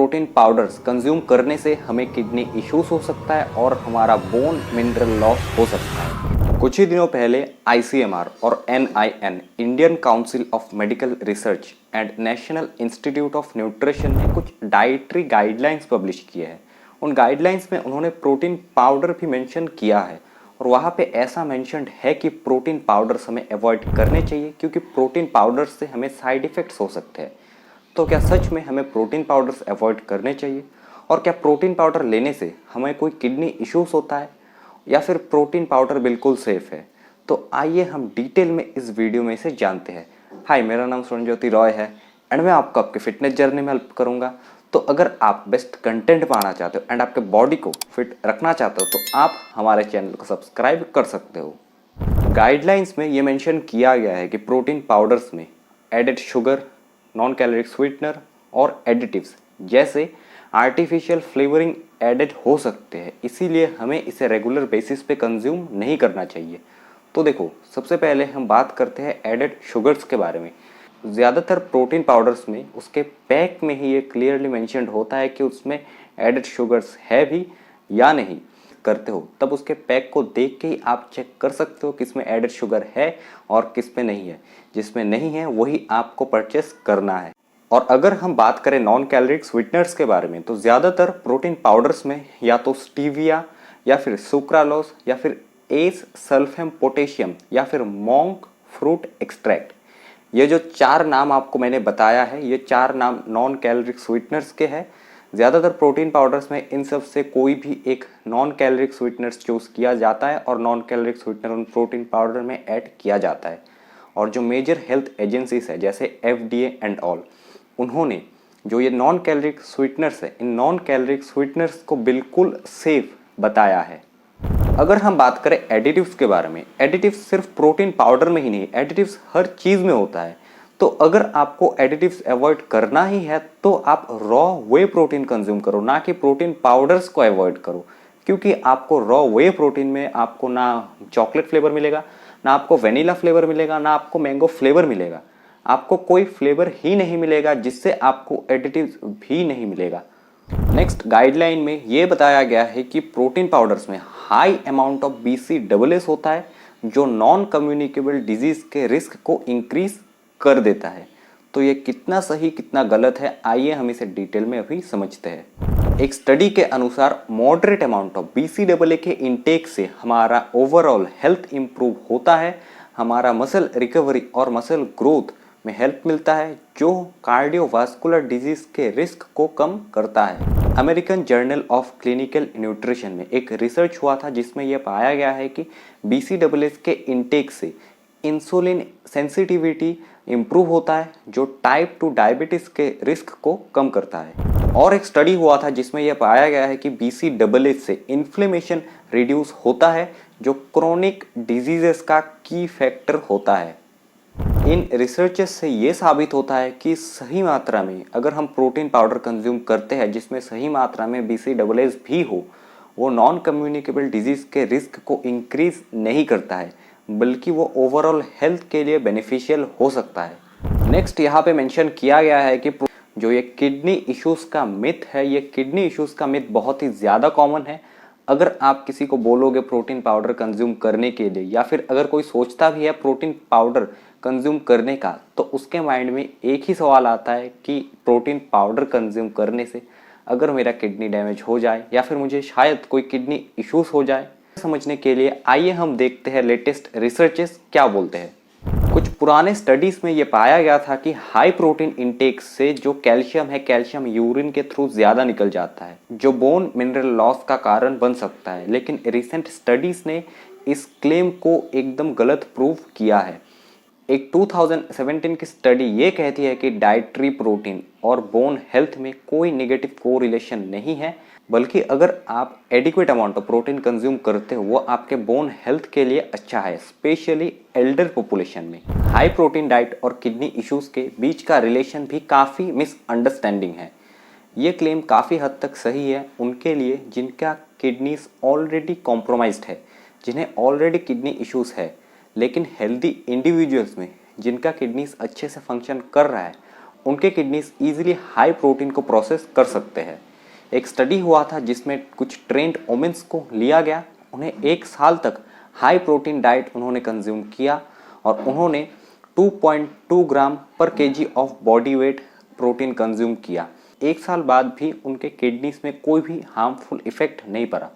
Protein powders consume करने से हमें किडनी इश्यूज हो सकता है और हमारा बोन मिनरल लॉस हो सकता है। कुछ ही दिनों पहले ICMR और NIN Indian council of medical research and national institute of nutrition ने कुछ डाइटरी गाइडलाइंस पब्लिश किए हैं। उन गाइडलाइंस में उन्होंने प्रोटीन पाउडर भी मेंशन किया है और वहाँ पे ऐसा मेंशन्ड है कि प्रोटीन पाउडर्स हमें अवॉइड करने चाहिए क्योंकि प्रोटीन पाउडर्स से हमें साइड इफ़ेक्ट्स हो सकते हैं। तो क्या सच में हमें प्रोटीन पाउडर्स अवॉइड करने चाहिए और क्या प्रोटीन पाउडर लेने से हमें कोई किडनी इश्यूज होता है या फिर प्रोटीन पाउडर बिल्कुल सेफ है? तो आइए हम डिटेल में इस वीडियो में इसे जानते हैं। हाय, मेरा नाम सुरंज्योति रॉय है एंड मैं आपको आपके फिटनेस जर्नी में हेल्प करूंगा। तो अगर आप बेस्ट कंटेंट पाना चाहते हो एंड आपके बॉडी को फिट रखना चाहते हो तो आप हमारे चैनल को सब्सक्राइब कर सकते हो। गाइडलाइंस में ये मेंशन किया गया है कि प्रोटीन पाउडर्स में added sugar, non caloric sweetener और एडिटिव्स जैसे आर्टिफिशियल फ्लेवरिंग एडेड हो सकते हैं, इसीलिए हमें इसे रेगुलर बेसिस पे कंज्यूम नहीं करना चाहिए। तो देखो, सबसे पहले हम बात करते हैं एडेड शुगर्स के बारे में। ज़्यादातर प्रोटीन पाउडर्स में उसके पैक में ही ये क्लियरली मेंशन्ड होता है कि उसमें एडेड शुगर्स है भी या नहीं। करते हो तब उसके पैक को देख के ही आप चेक कर सकते हो किसमें एडेड शुगर है और किसमें नहीं है। जिसमें नहीं है वही आपको परचेस करना है। और अगर हम बात करें नॉन कैलोरिक स्वीटनर्स के बारे में तो ज़्यादातर प्रोटीन पाउडर्स में या तो स्टीविया या फिर सुक्रालोस या फिर एस सल्फेम पोटेशियम या फिर मोंक फ्रूट एक्सट्रैक्ट, ये जो 4 नाम आपको मैंने बताया है, ये 4 नाम नॉन कैलोरिक स्वीटनर्स के हैं। ज़्यादातर प्रोटीन पाउडर्स में इन सब से कोई भी एक नॉन कैलोरिक स्वीटनर्स चूज़ किया जाता है और नॉन कैलोरिक स्वीटनर उन प्रोटीन पाउडर में ऐड किया जाता है। और जो मेजर हेल्थ एजेंसीज है जैसे FDA एंड ऑल, उन्होंने जो ये नॉन कैलोरिक स्वीटनर्स है, इन नॉन कैलोरिक स्वीटनर्स को बिल्कुल सेफ बताया है। अगर हम बात करें एडिटिव्स के बारे में, एडिटिव्स सिर्फ प्रोटीन पाउडर में ही नहीं, एडिटिव्स हर चीज़ में होता है। तो अगर आपको एडिटिव्स अवॉइड करना ही है तो आप रॉ वे प्रोटीन कंज्यूम करो, ना कि प्रोटीन पाउडर्स को अवॉइड करो। क्योंकि आपको रॉ वे प्रोटीन में आपको ना चॉकलेट फ्लेवर मिलेगा, ना आपको वेनिला फ्लेवर मिलेगा, ना आपको मैंगो फ्लेवर मिलेगा। आपको कोई फ्लेवर ही नहीं मिलेगा जिससे आपको एडिटिव्स भी नहीं मिलेगा। नेक्स्ट गाइडलाइन में ये बताया गया है कि प्रोटीन पाउडर्स में हाई अमाउंट ऑफ BCAAs होता है जो नॉन कम्युनिकेबल डिजीज के रिस्क को इंक्रीज कर देता है। तो ये कितना सही कितना गलत है, आइए हम इसे डिटेल में अभी समझते हैं। एक स्टडी के अनुसार मॉडरेट अमाउंट ऑफ BCAA के इंटेक से हमारा ओवरऑल हेल्थ इंप्रूव होता है, हमारा मसल रिकवरी और मसल ग्रोथ में हेल्प मिलता है, जो कार्डियोवास्कुलर डिजीज के रिस्क को कम करता है। American journal of clinical nutrition में एक रिसर्च हुआ था जिसमें यह पाया गया है कि BCAAs के इंटेक से इंसुलिन सेंसिटिविटी इम्प्रूव होता है, जो टाइप 2 डायबिटीज के रिस्क को कम करता है। और एक स्टडी हुआ था जिसमें यह पाया गया है कि BCAAs से इन्फ्लेमेशन रिड्यूस होता है, जो क्रोनिक डिजीजेस का की फैक्टर होता है। इन रिसर्चेस से ये साबित होता है कि सही मात्रा में अगर हम प्रोटीन पाउडर कंज्यूम करते हैं जिसमें सही मात्रा में BCAAs भी हो, वो नॉन कम्युनिकेबल डिजीज़ के रिस्क को इंक्रीज नहीं करता है, बल्कि वो ओवरऑल हेल्थ के लिए बेनिफिशियल हो सकता है। नेक्स्ट यहाँ पे मेंशन किया गया है कि जो ये किडनी इश्यूज़ का मिथ है, ये किडनी इश्यूज़ का मिथ बहुत ही ज़्यादा कॉमन है। अगर आप किसी को बोलोगे प्रोटीन पाउडर कंज्यूम करने के लिए, या फिर अगर कोई सोचता भी है प्रोटीन पाउडर कंज्यूम करने का, तो उसके माइंड में एक ही सवाल आता है कि प्रोटीन पाउडर कंज्यूम करने से अगर मेरा किडनी डैमेज हो जाए या फिर मुझे शायद कोई किडनी इश्यूज हो जाए। समझने के लिए आइए हम देखते हैं लेटेस्ट रिसर्चेस क्या बोलते हैं। कुछ पुराने स्टडीज में ये पाया गया था कि हाई प्रोटीन इंटेक से जो कैल्शियम है, कैल्शियम यूरिन के थ्रू ज़्यादा निकल जाता है, जो बोन मिनरल लॉस का कारण बन सकता है। लेकिन रिसेंट स्टडीज ने इस क्लेम को एकदम गलत प्रूव किया है। एक 2017 की स्टडी ये कहती है कि डाइटरी प्रोटीन और बोन हेल्थ में कोई नेगेटिव कोरिलेशन नहीं है, बल्कि अगर आप adequate amount of protein consume करते हो वो आपके बोन हेल्थ के लिए अच्छा है, स्पेशली एल्डर पॉपुलेशन में। हाई प्रोटीन डाइट और किडनी इश्यूज के बीच का रिलेशन भी काफ़ी मिसअंडरस्टैंडिंग है। ये क्लेम काफ़ी हद तक सही है उनके लिए जिनका किडनीज ऑलरेडी कॉम्प्रोमाइज्ड है, जिन्हें ऑलरेडी किडनी इश्यूज है। लेकिन हेल्दी इंडिविजुअल्स में जिनका किडनीज अच्छे से फंक्शन कर रहा है, उनके किडनीज ईजिली हाई प्रोटीन को प्रोसेस कर सकते हैं। एक स्टडी हुआ था जिसमें कुछ ट्रेंड वोमेन्स को लिया गया, उन्हें 1 साल तक हाई प्रोटीन डाइट उन्होंने कंज्यूम किया और उन्होंने 2.2 ग्राम पर KG of body weight protein consume किया। 1 साल बाद भी उनके किडनीज में कोई भी हार्मफुल इफेक्ट नहीं पड़ा।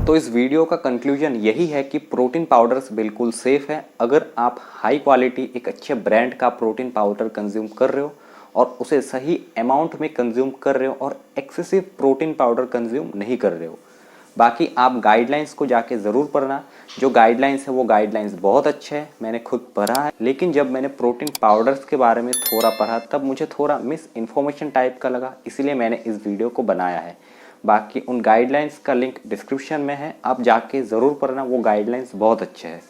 तो इस वीडियो का कंक्लूजन यही है कि प्रोटीन पाउडर्स बिल्कुल सेफ है। अगर आप हाई क्वालिटी एक अच्छे ब्रांड का प्रोटीन पाउडर कंज्यूम कर रहे हो और उसे सही अमाउंट में कंज्यूम कर रहे हो और एक्सेसिव प्रोटीन पाउडर कंज्यूम नहीं कर रहे हो। बाकी आप गाइडलाइंस को जाके ज़रूर पढ़ना। जो गाइडलाइंस है वो गाइडलाइंस बहुत अच्छे हैं, मैंने खुद पढ़ा है। लेकिन जब मैंने प्रोटीन पाउडर्स के बारे में थोड़ा पढ़ा तब मुझे थोड़ा मिस इन्फॉर्मेशन टाइप का लगा, इसीलिए मैंने इस वीडियो को बनाया है। बाकी उन गाइडलाइंस का लिंक डिस्क्रिप्शन में है, आप जाके ज़रूर पढ़ना, वो गाइडलाइंस बहुत अच्छे हैं।